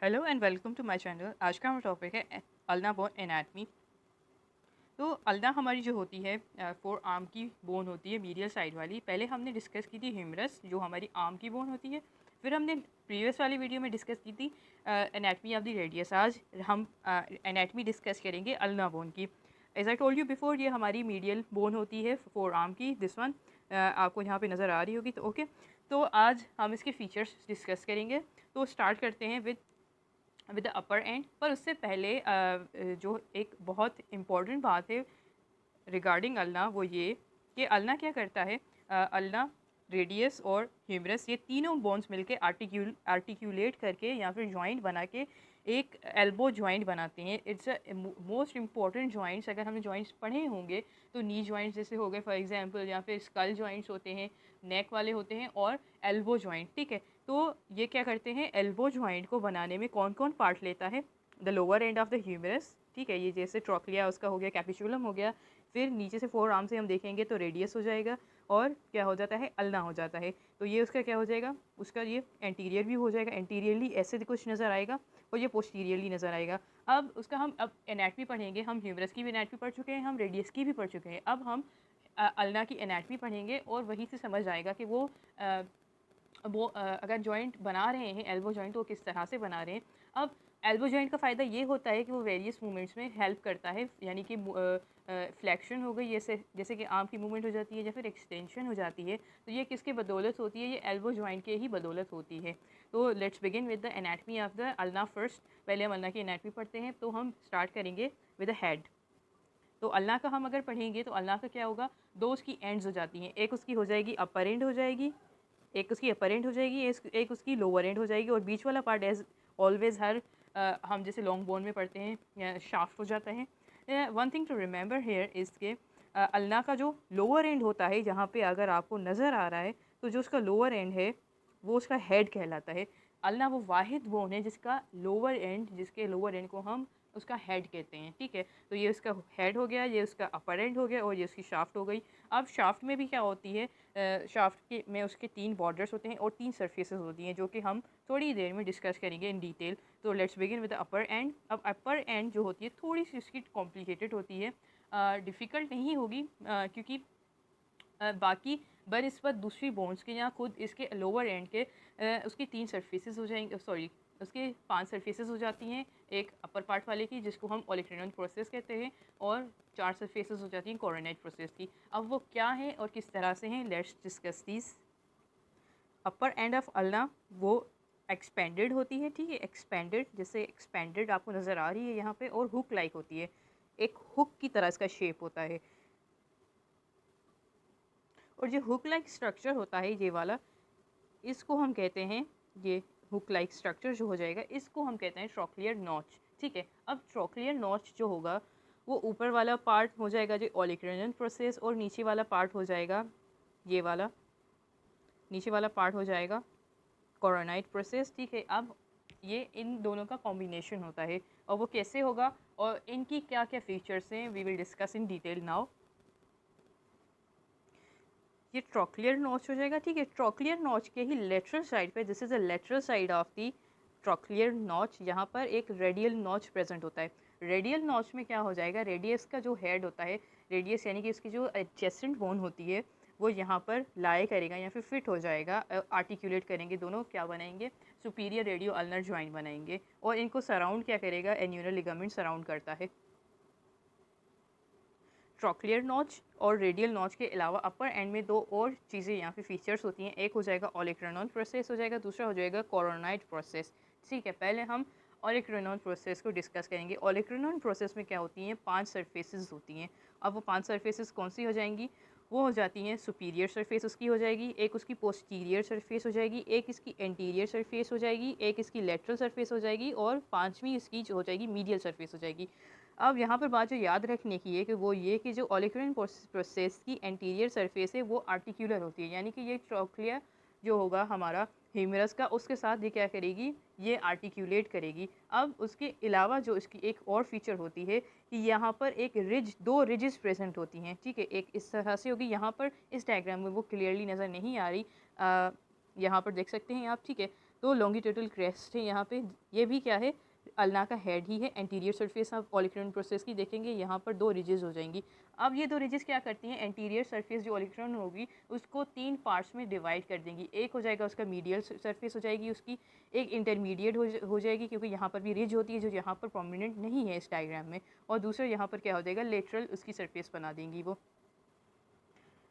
Hello and welcome to my channel. आज का हमारा टॉपिक है अल्ना बोन एनाटमी। तो अल्ना हमारी जो होती है फोर आर्म की बोन होती है मीडियल साइड वाली। पहले हमने डिस्कस की थी ह्यूमरस जो हमारी आर्म की बोन होती है। फिर हमने प्रीवियस वाली वीडियो में डिस्कस की थी एनाटमी ऑफ द रेडियस। आज हम एनाटमी डिस्कस करेंगे अल्ना बोन की। As I told you before, ये हमारी मीडियल बोन होती है फोर आर्म की। दिस वन आपको यहाँ पे नज़र आ रही होगी। तो ओके, तो आज हम इसके फीचर्स डिस्कस करेंगे। तो स्टार्ट करते हैं विद द अपर एंड। पर उससे पहले जो एक बहुत इम्पॉर्टेंट बात है रिगार्डिंग अल्ना, वो ये कि अल्ना क्या करता है। अल्ना, रेडियस और ह्यूमरस, ये तीनों बोन्स मिलके आर्टिक्यूलेट करके या फिर जॉइंट बना के एक एल्बो जॉइंट बनाते हैं। It's a most important joints. अगर हमने जॉइंट्स पढ़े होंगे तो नी जॉइंट्स जैसे हो गए फॉर एग्जांपल, या फिर स्कल जॉइंट्स होते हैं, नेक वाले होते हैं, और एल्बो जॉइंट। ठीक है, तो ये क्या करते हैं, एल्बो जॉइंट को बनाने में कौन कौन पार्ट लेता है। The lower end of the humerus, ठीक है, ये जैसे ट्रोक्लिया उसका हो गया, कैपिचुलम हो गया। फिर नीचे से फोर आर्म से हम देखेंगे तो रेडियस हो जाएगा, और क्या हो जाता है, अल्ना हो जाता है। तो ये उसका क्या हो जाएगा, उसका ये एंटीरियर व्यू हो जाएगा। एंटीरियरली ऐसे कुछ नज़र आएगा और ये पोस्टीरियरली नज़र आएगा। अब उसका हम अब एनाटमी पढ़ेंगे। हम ह्यूमरस की भी एनाटमी पढ़ चुके हैं, हम रेडियस की भी पढ़ चुके हैं। अब हम अल्ना की एनाटमी पढ़ेंगे और वहीं से समझ आएगा कि अगर जॉइंट बना रहे हैं एल्बो जॉइंट, तो किस तरह से बना रहे हैं। अब एल्बो जॉइंट का फ़ायदा ये होता है कि वो वेरियस मूवमेंट्स में हेल्प करता है। यानी कि फ्लैक्शन हो गई, जैसे कि आर्म की मूवमेंट हो जाती है या फिर एक्सटेंशन हो जाती है, तो ये किसके बदौलत होती है, ये एल्बो जॉइंट के ही बदौलत होती है। तो let's begin with the anatomy of the ulna first. पहले हम अल्ना की एनाटमी पढ़ते हैं। तो हम स्टार्ट करेंगे विद द हेड। तो अल्लाह का हम अगर पढ़ेंगे तो अल्लाह का क्या होगा, दो उसकी एंड्स हो जाती हैं। एक उसकी हो जाएगी अपर एंड हो जाएगी, एक उसकी अपर एंड हो जाएगी, एक उसकी लोअर एंड हो जाएगी, और बीच वाला पार्ट एज ऑलवेज हर हम जैसे लॉन्ग बोन में पढ़ते हैं शाफ्ट हो जाता है। One thing to remember here is के अल्लाह का जो लोअर एंड होता है, जहाँ पे अगर आपको नज़र आ रहा है, तो जो उसका लोअर एंड है वो उसका हेड कहलाता है। अल्लाह वो वाहिद बोन है जिसके लोअर एंड को हम उसका हेड कहते हैं। ठीक है, तो ये उसका हेड हो गया, ये उसका अपर एंड हो गया, और ये उसकी शाफ्ट हो गई। अब शाफ्ट में भी क्या होती है, शाफ्ट के में उसके तीन बॉर्डर्स होते हैं और तीन सरफेसेस होती हैं, जो कि हम थोड़ी देर में डिस्कस करेंगे इन डिटेल। तो let's begin with the upper and. अब अपर एंड जो होती है थोड़ी सी इसकी कॉम्प्लिकेटेड होती है, डिफ़िकल्ट नहीं होगी, क्योंकि बाकी बनस्बत दूसरी बोन्स के यहाँ खुद इसके लोअर एंड के उसकी तीन सरफेसेस हो जाएंगे, सॉरी उसके पांच सरफेसेस हो जाती हैं एक अपर पार्ट वाले की, जिसको हम ओलिक्रिनल प्रोसेस कहते हैं, और चार सरफेसेस हो जाती हैं कोरोनेट प्रोसेस की। अब वो क्या है और किस तरह से हैं, let's discuss these. Upper end of ulna वो एक्सपेंडेड होती है। ठीक है, एक्सपेंडेड, जैसे एक्सपेंडेड आपको नज़र आ रही है यहाँ पे, और हुक लाइक होती है, एक हुक की तरह इसका शेप होता है। और जो हुक लाइक स्ट्रक्चर होता है ये वाला, इसको हम कहते हैं, ये हुक लाइक स्ट्रक्चर जो हो जाएगा इसको हम कहते हैं ट्रोक्लियर नॉच। ठीक है, अब ट्रोक्लियर नॉच जो होगा वो ऊपर वाला पार्ट हो जाएगा जो ओलिक्रिनल प्रोसेस, और नीचे वाला पार्ट हो जाएगा ये वाला, नीचे वाला पार्ट हो जाएगा कोरोनाइट प्रोसेस। ठीक है, अब ये इन दोनों का कॉम्बिनेशन होता है, और वो कैसे होगा और इनकी क्या क्या फीचर्स हैं, we will discuss in detail now. ये ट्रोक्लियर नॉच हो जाएगा। ठीक है, ट्रोक्लियर नॉच के ही लेटरल साइड पे, this is the lateral side of the trochlear notch, यहाँ पर एक रेडियल नॉच प्रेजेंट होता है। रेडियल नॉच में क्या हो जाएगा, रेडियस का जो हेड होता है, रेडियस यानी कि इसकी जो एडजेसेंट बोन होती है, वो यहाँ पर लाई करेगा या फिर फिट हो जाएगा, आर्टिकुलेट करेंगे, दोनों क्या बनाएंगे, सुपीरियर रेडियो अल्नर ज्वाइंट बनाएंगे, और इनको सराउंड क्या करेगा, एन्यूरल लिगामेंट सराउंड करता है। ट्रोक्लियर नॉच और रेडियल नॉच के अलावा अपर एंड में दो और चीज़ें यहाँ पे फीचर्स होती हैं। एक हो जाएगा ओलिक्रिनल प्रोसेस हो जाएगा, दूसरा हो जाएगा कोरोनाइट प्रोसेस। ठीक है, पहले हम ओलिक्रिनल प्रोसेस को डिस्कस करेंगे। ओलिक्रिनल प्रोसेस में क्या होती हैं, पांच सरफेसेस होती हैं। अब वो पांच सरफेसेस कौन सी हो जाएंगी, वो हो जाती हैं सुपीरियर सरफेस उसकी हो जाएगी, एक उसकी पोस्टीरियर सरफेस हो जाएगी, एक इसकी एंटीरियर सरफेस हो जाएगी, एक इसकी लेटरल सरफेस हो जाएगी, और पांचवी इसकी जो हो जाएगी मीडियल सरफेस हो जाएगी। अब यहाँ पर बात जो याद रखने की है कि वो ये कि जो ओलिक्रिन प्रोसेस की एंटीरियर सरफेस है वो आर्टिकुलर होती है, यानी कि ये ट्रोक्लिया जो होगा हमारा ह्यूमरस का, उसके साथ ये क्या करेगी, ये आर्टिकुलेट करेगी। अब उसके अलावा जो इसकी एक और फीचर होती है कि यहाँ पर एक रिज, दो रिजेस प्रेजेंट होती हैं। ठीक है, एक इस तरह से होगी, यहाँ पर इस डायग्राम में वो क्लियरली नज़र नहीं आ रही, यहाँ पर देख सकते हैं आप। ठीक है, तो लॉन्गिट्यूडल क्रेस्ट है यहाँ पे, ये भी क्या है, अल्ना का हेड ही है। एंटीरियर सरफेस आप ओलिक्रोन प्रोसेस की देखेंगे, यहाँ पर 2 रिजेस हो जाएंगी। अब ये 2 रिजेस क्या करती हैं, एंटीरियर सरफेस जो ओलिक्रोन होगी उसको 3 पार्ट्स में डिवाइड कर देंगी। एक हो जाएगा उसका मीडियल सरफेस हो जाएगी उसकी, एक इंटरमीडिएट हो जाएगी क्योंकि यहाँ पर भी रिज होती है जो यहाँ पर प्रोमिनेंट नहीं है इस डायग्राम में, और दूसरा यहाँ पर क्या हो जाएगा, लेटरल उसकी सरफेस बना देंगी वो।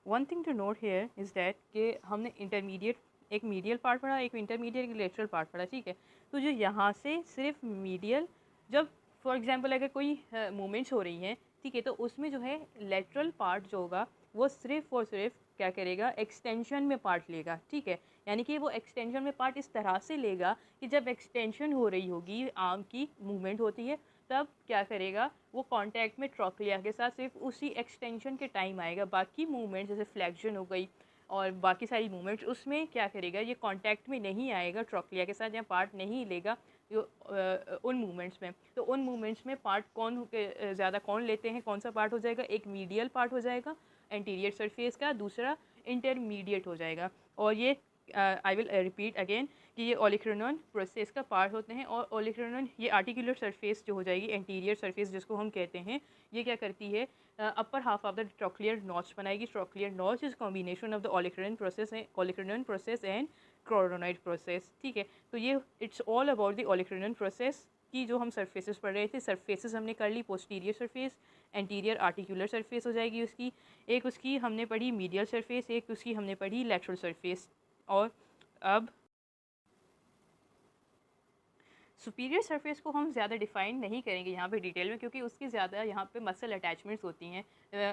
One thing to note here is that कि हमने इंटरमीडिएट, एक मीडियल पार्ट पढ़ा, एक इंटरमीडिएट, एक लेटरल पार्ट पढ़ा, ठीक है। तो जो यहाँ से सिर्फ मीडियल, जब फॉर एग्जांपल अगर कोई मूवमेंट्स हो रही हैं, ठीक है, तो उसमें जो है लेटरल पार्ट जो होगा वो सिर्फ और सिर्फ क्या करेगा, एक्सटेंशन में पार्ट लेगा, ठीक है। यानी कि वो एक्सटेंशन में पार्ट इस तरह से लेगा कि जब एक्सटेंशन हो रही होगी, आर्म की मूवमेंट होती है, तब क्या करेगा, वो कांटेक्ट में ट्रोक्लिया के साथ सिर्फ उसी एक्सटेंशन के टाइम आएगा। बाकी मूवमेंट्स जैसे फ्लेक्शन हो गई और बाकी सारी मूवमेंट्स, उसमें क्या करेगा, ये कांटेक्ट में नहीं आएगा ट्रोक्लिया के साथ, या पार्ट नहीं लेगा जो उन मूवमेंट्स में। तो उन मूवमेंट्स में पार्ट कौन ज़्यादा कौन लेते हैं, कौन सा पार्ट हो जाएगा, एक मीडियल पार्ट हो जाएगा एंटीरियर सरफेस का, दूसरा इंटरमीडिएट हो जाएगा। और ये आई विल रिपीट अगेन कि ये ओलिक्रोनन प्रोसेस का पार्ट होते हैं। और ओलिक्रोनन, ये आर्टिकुलर सरफेस जो हो जाएगी, एंटीरियर सरफेस जिसको हम कहते हैं, ये क्या करती है, upper half of the trochlear notch बनाएगी। Trochlear notch is combination of the olecranon process and coronoid process, ठीक है। तो ये it's all about the olecranon process की जो हम सरफेसेस पढ़ रहे थे। सरफेसेस हमने कर ली, posterior surface, anterior articular surface हो जाएगी उसकी, एक उसकी हमने पढ़ी मीडियल सरफेस, एक उसकी हमने पढ़ी लेटरल सरफेस। और अब सुपीरियर सरफेस को हम ज़्यादा डिफाइन नहीं करेंगे यहाँ पे डिटेल में, क्योंकि उसकी ज़्यादा यहाँ पे मसल अटैचमेंट्स होती हैं,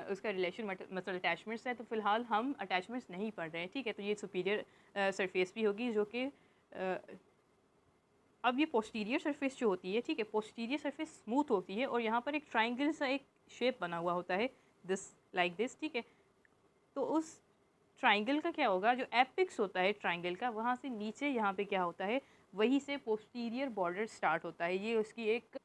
उसका रिलेशन मसल अटैचमेंट्स है, तो फिलहाल हम अटैचमेंट्स नहीं पढ़ रहे हैं, ठीक है। तो ये सुपीरियर सरफेस भी होगी जो कि अब ये पोस्टीरियर सरफेस जो होती है, ठीक है, पोस्टीरियर सरफेस स्मूथ होती है और यहाँ पर एक ट्राइंगल सा एक शेप बना हुआ होता है, दिस लाइक दिस, ठीक है। तो उस ट्राइंगल का क्या होगा, जो एपिक्स होता है ट्राइंगल का, वहाँ से नीचे यहाँ पे क्या होता है, वहीं से पोस्टीरियर बॉर्डर स्टार्ट होता है। ये उसकी एक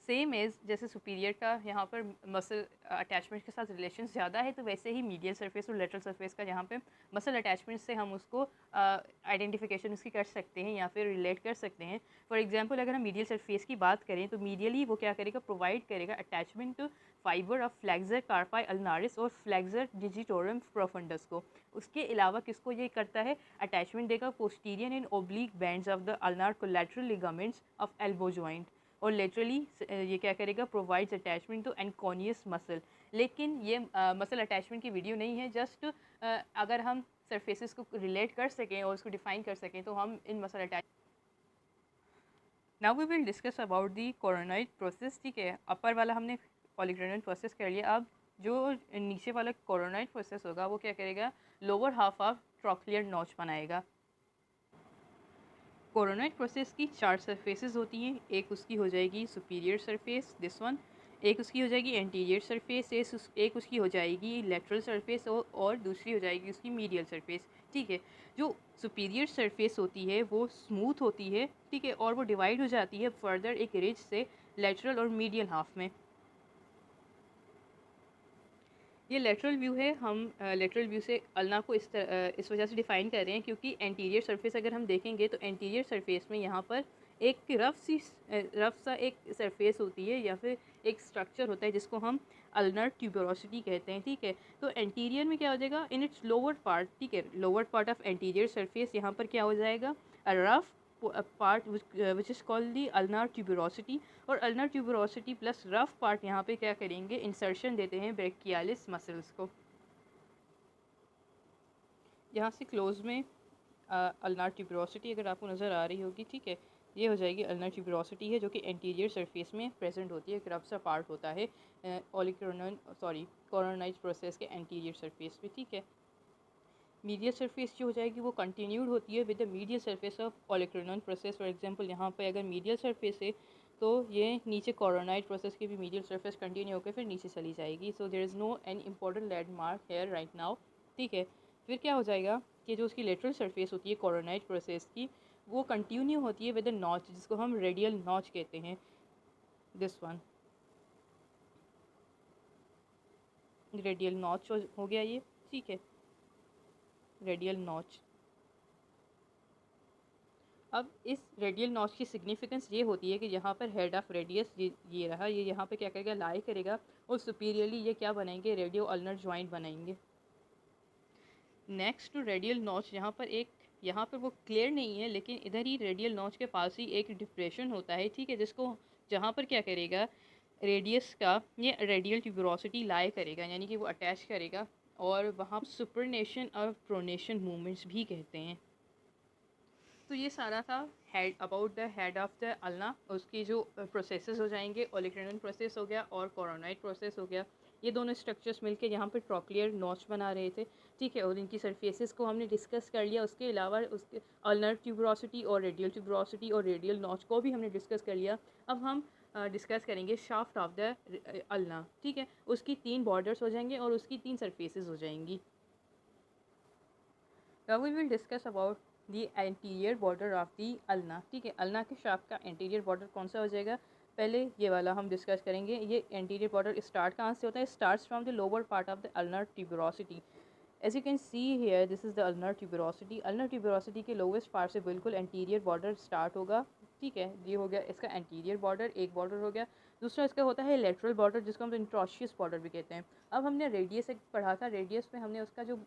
सेम एज जैसे सुपीरियर का यहाँ पर मसल अटैचमेंट के साथ रिलेशन ज़्यादा है, तो वैसे ही मीडियल सरफेस और लेटरल सरफेस का यहाँ पे मसल अटैचमेंट से हम उसको आइडेंटिफिकेशन उसकी कर सकते हैं या फिर रिलेट कर सकते हैं। फॉर एग्जांपल अगर हम मीडियल सरफेस की बात करें तो मीडियली वो क्या करेगा, प्रोवाइड करेगा attachment to fibre of flexor carpi ulnaris और फ्लैक्सर डिजिटोरम प्रोफंडस को। उसके अलावा किसको ये करता है, अटैचमेंट देगा posterior and oblique bands of the ulnar collateral ligaments of elbow joint. और लेटरली ये क्या करेगा, provides attachment to anconeus muscle. लेकिन ये मसल अटैचमेंट की वीडियो नहीं है, जस्ट अगर हम सरफेसेस को रिलेट कर सकें और उसको डिफाइन कर सकें तो हम इन muscle attach. Now we will discuss about the coronoid process, ठीक है। अपर वाला हमने पॉलीग्रेनल प्रोसेस कर लिया, अब जो नीचे वाला कोरोनॉइड प्रोसेस होगा वो क्या करेगा, lower half of trochlear notch बनाएगा। कोरोनॉइड प्रोसेस की 4 सरफेसेस होती हैं, एक उसकी हो जाएगी सुपीरियर सरफेस, दिस वन, एक उसकी हो जाएगी एंटीरियर सरफेस, एक उसकी हो जाएगी लेटरल सरफेस और दूसरी हो जाएगी उसकी मीडियल सरफेस, ठीक है। जो सुपीरियर सरफेस होती है वो स्मूथ होती है, ठीक है, और वो डिवाइड हो जाती है फर्दर एक रिज से लेटरल और मीडियल हाफ में। ये लेटरल व्यू है, हम लेटरल व्यू से अल्ना को इस वजह से डिफ़ाइन कर रहे हैं क्योंकि एंटीरियर सरफेस अगर हम देखेंगे तो एंटीरियर सरफेस में यहाँ पर एक रफ सा एक सरफेस होती है या फिर एक स्ट्रक्चर होता है जिसको हम अल्नर ट्यूबरोसिटी कहते हैं, ठीक है। तो एंटीरियर में क्या हो जाएगा, इन इट्स लोअर पार्ट, ठीक है, lower part of anterior surface यहाँ पर क्या हो जाएगा, rough part which is called the ulnar tuberosity. और ulnar tuberosity plus rough part यहाँ पे क्या करेंगे, इंसर्शन देते हैं ब्रेकियालिस मसल्स को। यहाँ से क्लोज में अल्नार ट्यूबरोसिटी अगर आपको नज़र आ रही होगी, ठीक है, ये हो जाएगी अल्नर ट्यूबरोसिटी है जो कि एंटीरियर सरफेस में प्रेजेंट होती है, एक रफ सा पार्ट होता है कोरोनाइड प्रोसेस के एंटीरियर सरफेस पे, ठीक है। मीडियल सरफेस जो हो जाएगी वो कंटिन्यूड होती है with the medial surface of olecranon process. For example यहाँ पे अगर मीडियल सरफेस है तो ये नीचे कोरोनाइड प्रोसेस की भी मीडियल सरफेस कंटिन्यू होकर फिर नीचे चली जाएगी। So there is no any important landmark here right now, ठीक है। फिर क्या हो जाएगा कि जो उसकी लेटरल सरफेस होती है कोरोनाइड प्रोसेस की, वो कंटिन्यू होती है विद द नॉच जिसको हम रेडियल नॉच कहते हैं, दिस वन, रेडियल नॉच हो गया ये, ठीक है, रेडियल नॉच। अब इस रेडियल नॉच की सिग्निफिकेंस ये होती है कि यहाँ पर हेड ऑफ रेडियस ये रहा, ये यहाँ पे क्या करेगा, लाई करेगा और सुपीरियरली ये क्या बनाएंगे, रेडियो अल्नर जॉइंट बनाएंगे। नेक्स्ट टू रेडियल नॉच यहाँ पर वो क्लियर नहीं है, लेकिन इधर ही रेडियल नॉच के पास ही एक डिप्रेशन होता है, ठीक है, जिसको जहाँ पर क्या करेगा, रेडियस का ये रेडियल ट्यूबरोसिटी लाई करेगा, यानी कि वो अटैच करेगा, और वहाँ सुपरनेशन और प्रोनेशन मूवमेंट्स भी कहते हैं। तो ये सारा था head about the head of the ulna. उसकी जो प्रोसेसेस हो जाएंगे, ओलिक्रेनन प्रोसेस हो गया और कोरोनाइड प्रोसेस हो गया। ये दोनों स्ट्रक्चर्स मिलके यहाँ पर ट्रॉक्लियर नॉच बना रहे थे, ठीक है, और इनकी सरफेसेस को हमने डिस्कस कर लिया। उसके अलावा उसके अल्नर ट्यूबरोसिटी और रेडियल नॉच को भी हमने डिस्कस कर लिया। अब हम डिस्कस करेंगे शाफ्ट ऑफ द अल्ना, ठीक है। उसकी 3 बॉर्डर्स हो जाएंगे और उसकी 3 सरफेसेस हो जाएंगी। Now we will discuss about the anterior border of the ulna, ठीक है। अल्ना के शाफ्ट का एंटीरियर बॉर्डर कौन सा हो जाएगा, पहले ये वाला हम डिस्कस करेंगे। ये एंटीरियर बॉर्डर स्टार्ट कहाँ से होता है, starts from the lower part of the ulnar tuberosity. As you can see here, this is the ulnar tuberosity. Ulnar tuberosity के लोवेस्ट पार्ट से बिल्कुल एंटीरियर बॉर्डर स्टार्ट होगा, ठीक है। ये हो गया इसका एंटीरियर बॉर्डर, एक बॉर्डर हो गया। दूसरा इसका होता है लेटरल बॉर्डर, जिसको हम इंट्रोशियस बॉर्डर भी कहते हैं। अब हमने रेडियस एक पढ़ा था, रेडियस में हमने उसका जो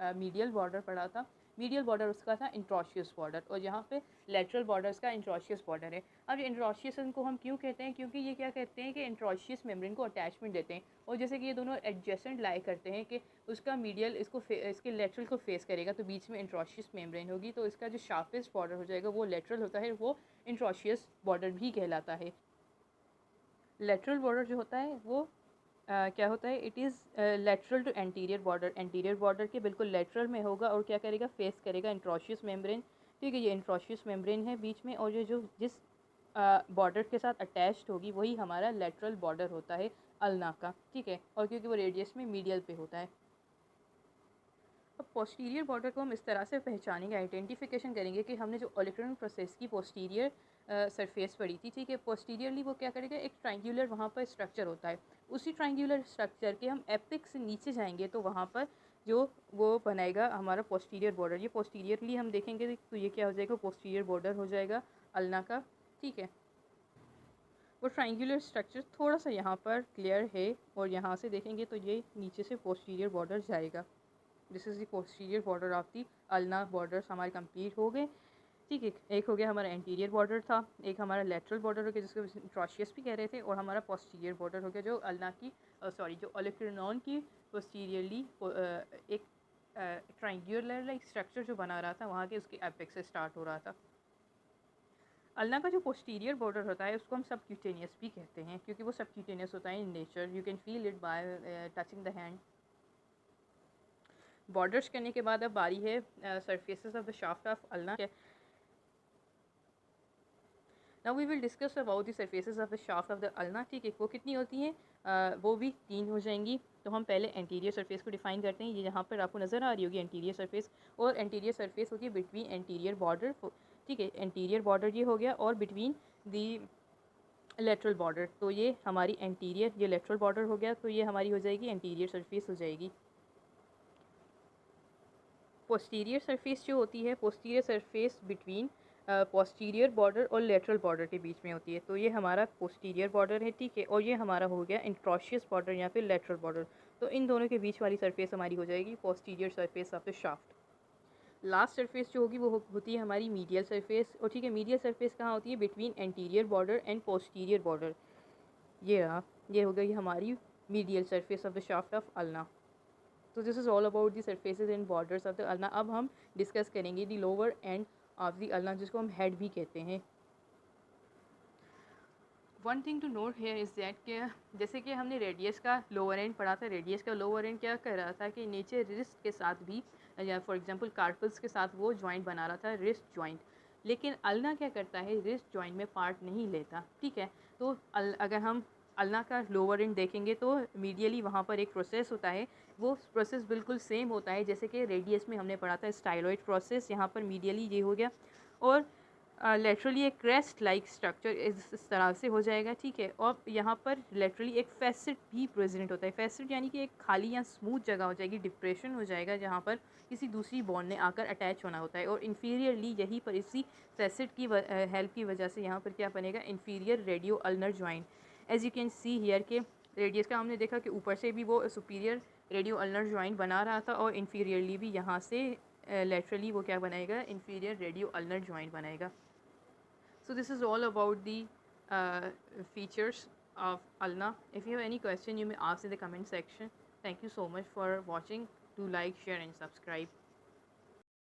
मीडियल बॉर्डर पढ़ा था, मीडियल बॉर्डर उसका था इंट्रोशियस बॉर्डर, और यहाँ पे लेटरल बॉर्डर्स का इंट्रोशियस बॉर्डर है। अब ये इंट्रोशियस को हम क्यों कहते हैं, क्योंकि ये क्या कहते हैं कि इंट्रोशियस मेम्ब्रेन को अटैचमेंट देते हैं, और जैसे कि ये दोनों एडजेसेंट लाई करते हैं कि उसका मीडियल इसके लेटरल को फेस करेगा, तो बीच में इंट्रोशियस मेम्ब्रेन होगी, तो इसका जो शार्पेस्ट बॉर्डर हो जाएगा वो लेटरल होता है, वो इंट्रोशियस बॉर्डर भी कहलाता है। लेटरल बॉर्डर जो होता है वो क्या होता है, it is lateral to anterior border, anterior border के बिल्कुल लेटरल में होगा, और क्या करेगा, फेस करेगा इंट्रोशियस मेम्ब्रेन, ठीक है। ये इंट्रोशियस मेम्ब्रेन है बीच में, और ये जो जिस बॉर्डर के साथ अटैच्ड होगी वही हमारा लेटरल बॉर्डर होता है अल्ना का, ठीक है, और क्योंकि वो रेडियस में मीडियल पे होता है। अब पोस्टीरियर बॉर्डर को हम इस तरह से पहचानेंगे, आइडेंटिफिकेशन करेंगे कि हमने जो ओलिक्रेनल प्रोसेस की पोस्टीरियर सरफेस पड़ी थी, ठीक है, पोस्टीरियरली वो क्या करेगा, एक ट्रायंगुलर वहाँ पर स्ट्रक्चर होता है। उसी ट्रायंगुलर स्ट्रक्चर के हम एपिक्स से नीचे जाएंगे तो वहाँ पर जो वो बनाएगा हमारा पोस्टीरियर बॉर्डर। ये पोस्टीरियरली हम देखेंगे तो ये क्या हो जाएगा, पोस्टीरियर बॉर्डर हो जाएगा अल्ना का, ठीक है। वो ट्रायंगुलर स्ट्रक्चर थोड़ा सा यहाँ पर क्लियर है, और यहाँ से देखेंगे तो ये नीचे से पोस्टीरियर बॉर्डर जाएगा। This is the posterior border of the ulna. Borders हमारे कंप्लीट हो गए, ठीक है। एक हो गया हमारा एंटीरियर बॉर्डर था, एक हमारा लेटरल बॉर्डर हो गया जिसको इंट्रोशियस भी कह रहे थे, और हमारा पोस्टीरियर बॉर्डर हो गया जो अल्ना की जो ओलिक्रेनॉन की पोस्टीरियरली एक ट्रायंगुलर लाइक स्ट्रक्चर जो बना रहा था वहाँ के उसके एपेक्स से स्टार्ट हो रहा था। अल्ना का जो पोस्टीरियर बॉर्डर होता है उसको हम सबक्यूटेनियस भी कहते हैं, क्योंकि वो सबक्यूटेनियस होता है in nature, you can feel it by touching the hand. Borders करने के बाद अब बारी है surfaces of the shaft of ulna. Now we will discuss about the surfaces of the shaft of the ulna, ठीक है। वो कितनी होती हैं, वो भी 3 हो जाएंगी। तो हम पहले एंटीरियर सरफेस को डिफाइन करते हैं। ये यहाँ पर आपको नज़र आ रही होगी एंटीरियर सरफेस, और एंटीरियर सरफेस होती है बिटवीन एंटीरियर बॉर्डर, ठीक है। एंटीरियर बॉर्डर ये हो गया, और बिटवीन दी लेटरल बॉर्डर, तो ये हमारी एंटीरियर, ये लेटरल बॉर्डर हो गया, तो ये हमारी हो जाएगी एंटीरियर सरफेस हो जाएगी। पोस्टीरियर सरफेस जो होती है, posterior surface between posterior border और लेटरल बॉर्डर के बीच में होती है, तो ये हमारा पोस्टीरियर बॉर्डर है, ठीक है। और ये हमारा हो गया इंट्रोशियस बॉर्डर या फिर लेटरल बॉर्डर, तो इन दोनों के बीच वाली सरफेस हमारी हो जाएगी posterior surface of the shaft. Last surface जो होगी वो होती है हमारी मीडियल सरफेस, और ठीक है, मीडियल सरफेस कहाँ होती है, between anterior border and posterior border. ये रहा, ये हो गई हमारी medial surface of the shaft of ulna. तो this is all about the surfaces and borders of the ulna. अब हम डिस्कस करेंगे the lower end of the ulna, जिसको हम हेड भी कहते हैं। One thing to note here is that कि जैसे कि हमने रेडियस का लोअर एंड पढ़ा था, रेडियस का लोअर एंड क्या कर रहा था कि नीचे रिस्ट के साथ भी, या फॉर एग्जांपल कार्पल्स के साथ वो जॉइंट बना रहा था, रिस्ट जॉइंट। लेकिन अल्ना क्या करता है, रिस्ट जॉइंट में पार्ट नहीं लेता, ठीक है। तो अगर हम अल्ना का लोअर एंड देखेंगे तो मीडियली वहाँ पर एक प्रोसेस होता है, वो प्रोसेस बिल्कुल सेम होता है जैसे कि रेडियस में हमने पढ़ा था स्टाइलॉइड प्रोसेस। यहाँ पर मीडियली ये हो गया, और लेटरली एक क्रेस्ट लाइक स्ट्रक्चर इस तरह से हो जाएगा, ठीक है। और यहाँ पर लेटरली एक फैसेट भी प्रेजेंट होता है। फैसेट यानी कि एक खाली या स्मूथ जगह हो जाएगी, डिप्रेशन हो जाएगा जहाँ पर किसी दूसरी बॉन्ड ने आकर अटैच होना होता है। और इन्फीरियरली यहीं पर इसी फैसेट की हेल्प की वजह से यहाँ पर क्या बनेगा, inferior radio ulnar joint. As you can see here के रेडियस का हमने देखा कि ऊपर से भी वो सुपीरियर रेडियो अल्नर ज्वाइंट बना रहा था और इन्फीरियरली भी यहाँ से लेटरली वो क्या बनाएगा, इन्फीरियर रेडियो अल्नर ज्वाइंट बनाएगा। So this is all about the features of ulna. If you have any question, you may ask in the comment section. Thank you so much for watching. Do like, share and subscribe.